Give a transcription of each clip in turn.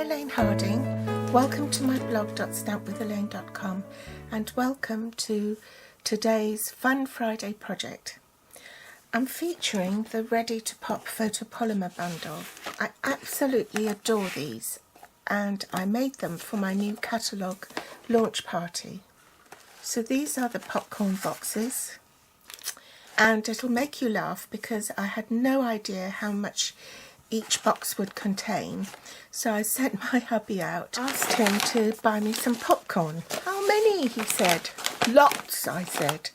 Elaine Harding. Welcome to my blog.stampwithelaine.com and welcome to today's Fun Friday project. I'm featuring the Ready to Pop photopolymer bundle. I absolutely adore these and I made them for my new catalogue launch party. So these are the popcorn boxes, and it'll make you laugh because I had no idea how much each box would contain. So I sent my hubby out, asked him to buy me some popcorn. How many? He said. Lots, I said.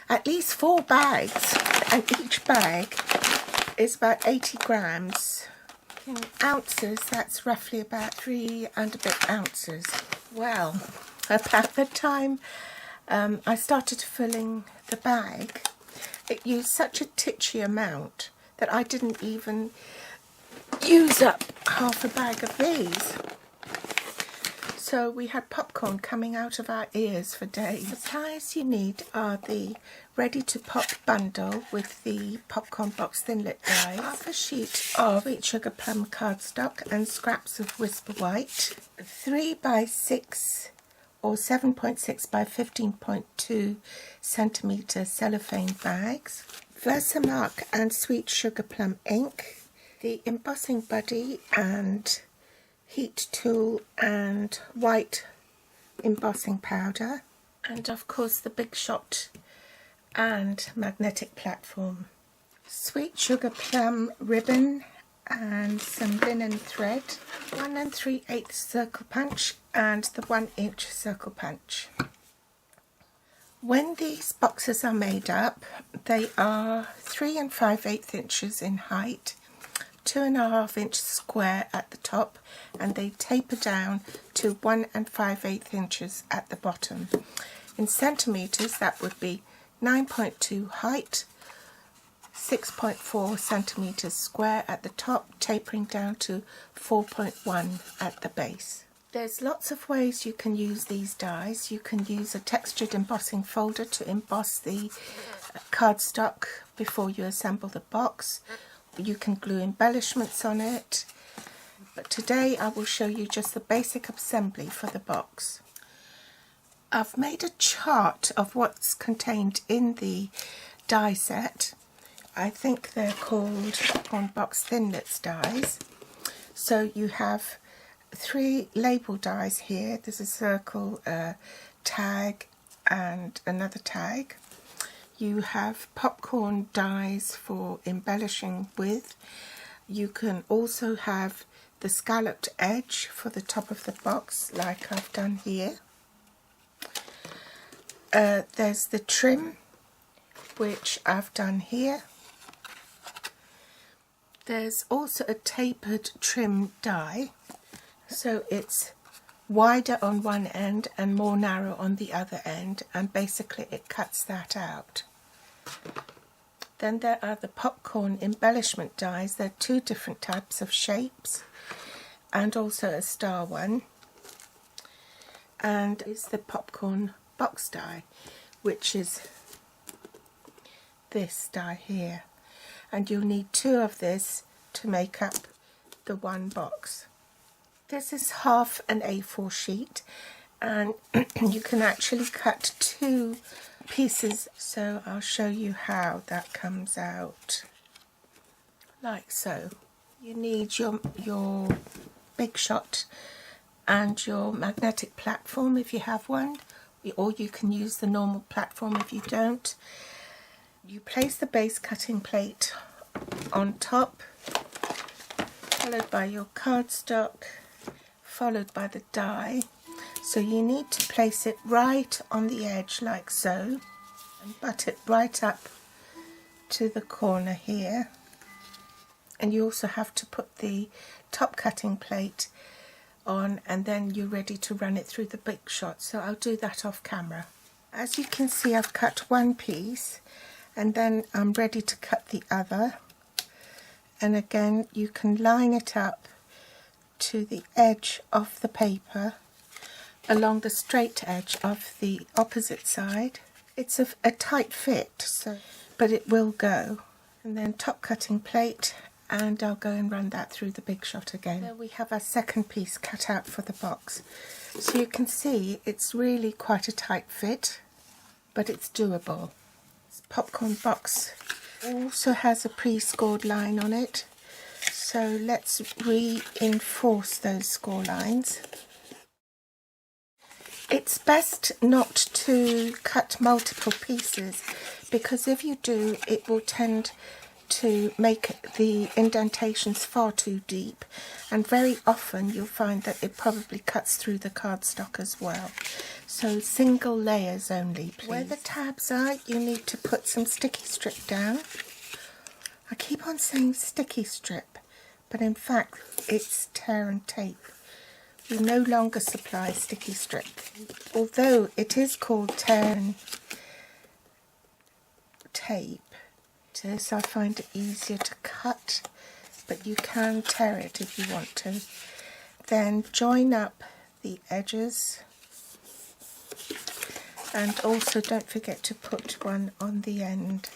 At least 4 bags, and each bag is about 80 grams. In ounces, that's roughly about 3 and a bit ounces. Well, about the time I started filling the bag, it used such a titchy amount that I didn't even use up half a bag of these. So we had popcorn coming out of our ears for days. The supplies you need are the Ready to Pop bundle with the popcorn box thinlit dies, half a sheet of sweet sugar plum cardstock and scraps of Whisper White, 3 by 6 or 7.6 by 15.2 centimetre cellophane bags, Versamark and Sweet Sugar Plum ink, the embossing buddy and heat tool and white embossing powder, and of course the Big Shot and magnetic platform, Sweet Sugar Plum ribbon and some linen thread, 1 3/8 circle punch and the 1-inch circle punch. When these boxes are made up, they are 3 5/8 inches in height, 2.5 inch square at the top, and they taper down to 1 5/8 inches at the bottom. In centimetres, that would be 9.2 height, 6.4 centimetres square at the top, tapering down to 4.1 at the base. There's lots of ways you can use these dies. You can use a textured embossing folder to emboss the cardstock before you assemble the box. You can glue embellishments on it, but today I will show you just the basic assembly for the box. I've made a chart of what's contained in the die set. I think they're called popcorn box thinlits dies. So you have 3 label dies here. There's a circle, tag and another tag. You have popcorn dies for embellishing with. You can also have the scalloped edge for the top of the box, like I've done here. There's the trim, which I've done here. There's also a tapered trim die, so it's wider on one end and more narrow on the other end, and basically it cuts that out. Then there are the popcorn embellishment dies. There are 2 different types of shapes and also a star one. And is the popcorn box die, which is this die here. And you'll need 2 of this to make up the one box. This is half an A4 sheet, and you can actually cut 2 pieces, so I'll show you how that comes out, like so. You need your Big Shot and your magnetic platform if you have one, or you can use the normal platform if you don't. You place the base cutting plate on top, followed by your cardstock, followed by the die. So you need to place it right on the edge like so, and butt it right up to the corner here. And you also have to put the top cutting plate on, and then you're ready to run it through the Big Shot. So I'll do that off camera. As you can see, I've cut one piece and then I'm ready to cut the other. And again, you can line it up to the edge of the paper along the straight edge of the opposite side. It's a tight fit, so but it will go. And then top cutting plate and I'll go and run that through the Big Shot again. There we have our second piece cut out for the box. So you can see it's really quite a tight fit, but it's doable. This popcorn box also has a pre-scored line on it, so let's reinforce those score lines. It's best not to cut multiple pieces, because if you do, it will tend to make the indentations far too deep, and very often you'll find that it probably cuts through the cardstock as well. So single layers only, please. Where the tabs are, you need to put some sticky strip down. I keep on saying sticky strip, but in fact it's tear and tape. We no longer supply sticky strip, although it is called tear and tape. So I find it easier to cut, but you can tear it if you want to. Then join up the edges, and also don't forget to put one on the end.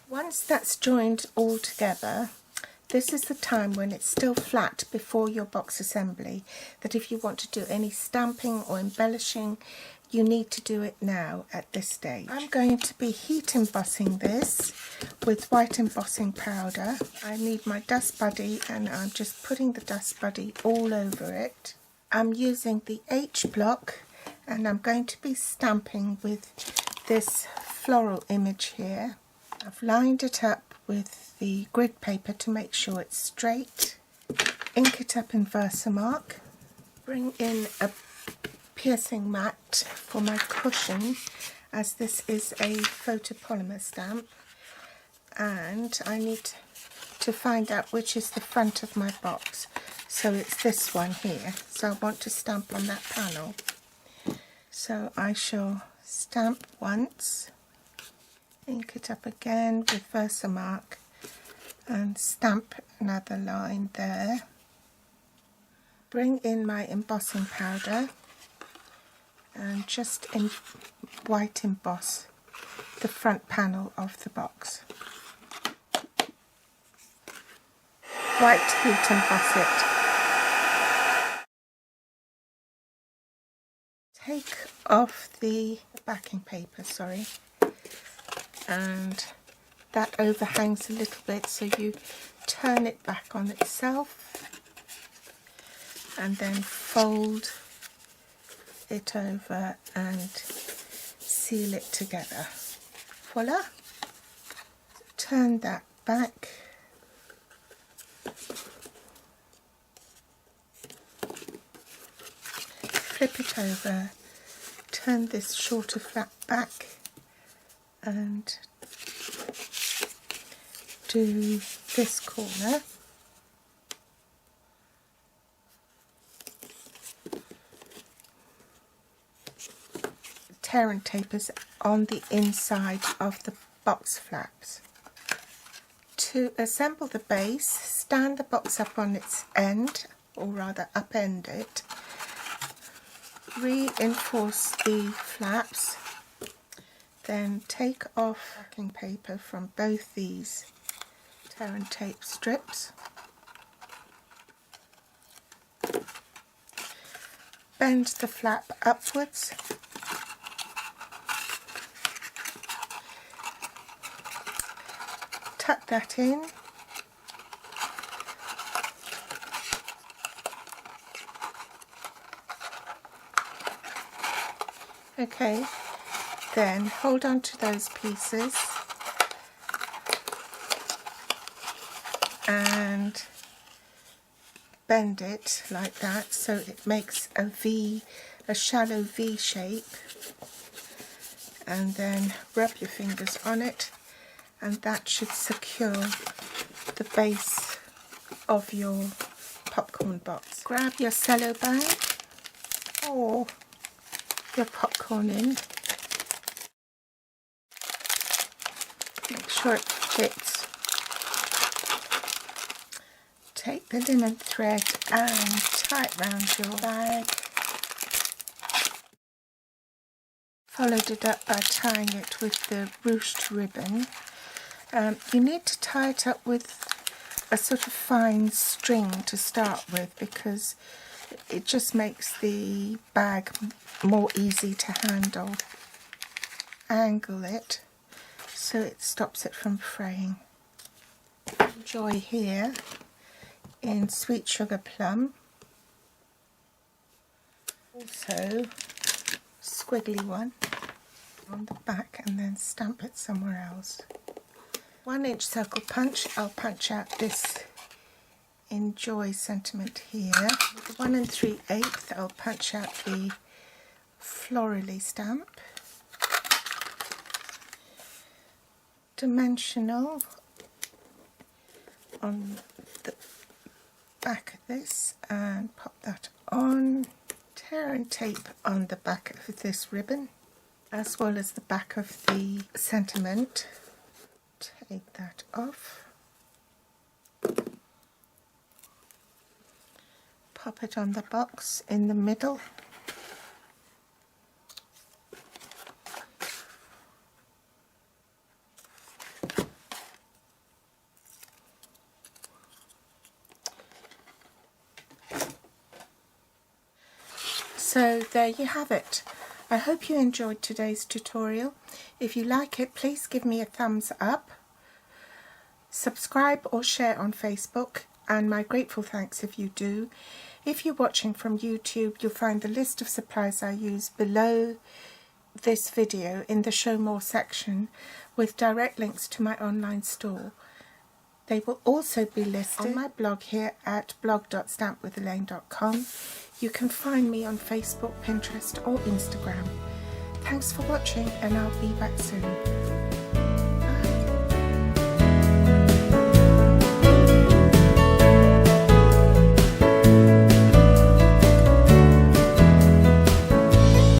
Once that's joined all together, this is the time when it's still flat before your box assembly, that if you want to do any stamping or embellishing, you need to do it now at this stage. I'm going to be heat embossing this with white embossing powder. I need my dust buddy, and I'm just putting the dust buddy all over it. I'm using the H block, and I'm going to be stamping with this floral image here. I've lined it up with the grid paper to make sure it's straight. Ink it up in Versamark. Bring in a piercing mat for my cushion, as this is a photopolymer stamp, and I need to find out which is the front of my box. So it's this one here, so I want to stamp on that panel. So I shall stamp once, ink it up again with Versamark, and stamp another line there. Bring in my embossing powder and just white emboss the front panel of the box. White heat emboss it. Take off the backing paper, and that overhangs a little bit, so you turn it back on itself and then fold it over and seal it together. Voila! Turn that back, flip it over, turn this shorter flap back, and do this corner. Tear and tape is on the inside of the box flaps. To assemble the base, stand the box up on its end, or rather upend it. Reinforce the flaps, then take off backing paper from both these tear and tape strips. Bend the flap upwards. Tuck that in. Okay, then hold on to those pieces and bend it like that, so it makes a V, a shallow V shape, and then rub your fingers on it, and that should secure the base of your popcorn box. Grab your cello bag or your popcorn in. Make sure it fits. Take the linen thread and tie it round your bag. followed it up by tying it with the ruched ribbon. You need to tie it up with a sort of fine string to start with, because it just makes the bag more easy to handle. Angle it so it stops it from fraying. Joy here in Sweet Sugar Plum. Also squiggly one on the back, and then stamp it somewhere else. 1 inch circle punch, I'll punch out this Enjoy sentiment here. With 1 3/8 I'll punch out the florally stamp. Dimensional on the back of this, and pop that on. Tear and tape on the back of this ribbon, as well as the back of the sentiment. Take that off. Pop it on the box in the middle. So there you have it. I hope you enjoyed today's tutorial. If you like it, please give me a thumbs up. Subscribe or share on Facebook, and my grateful thanks if you do. If you're watching from YouTube, you'll find the list of supplies I use below this video in the Show More section, with direct links to my online store. They will also be listed on my blog here at blog.stampwithelaine.com. You can find me on Facebook, Pinterest or Instagram. Thanks for watching, and I'll be back soon.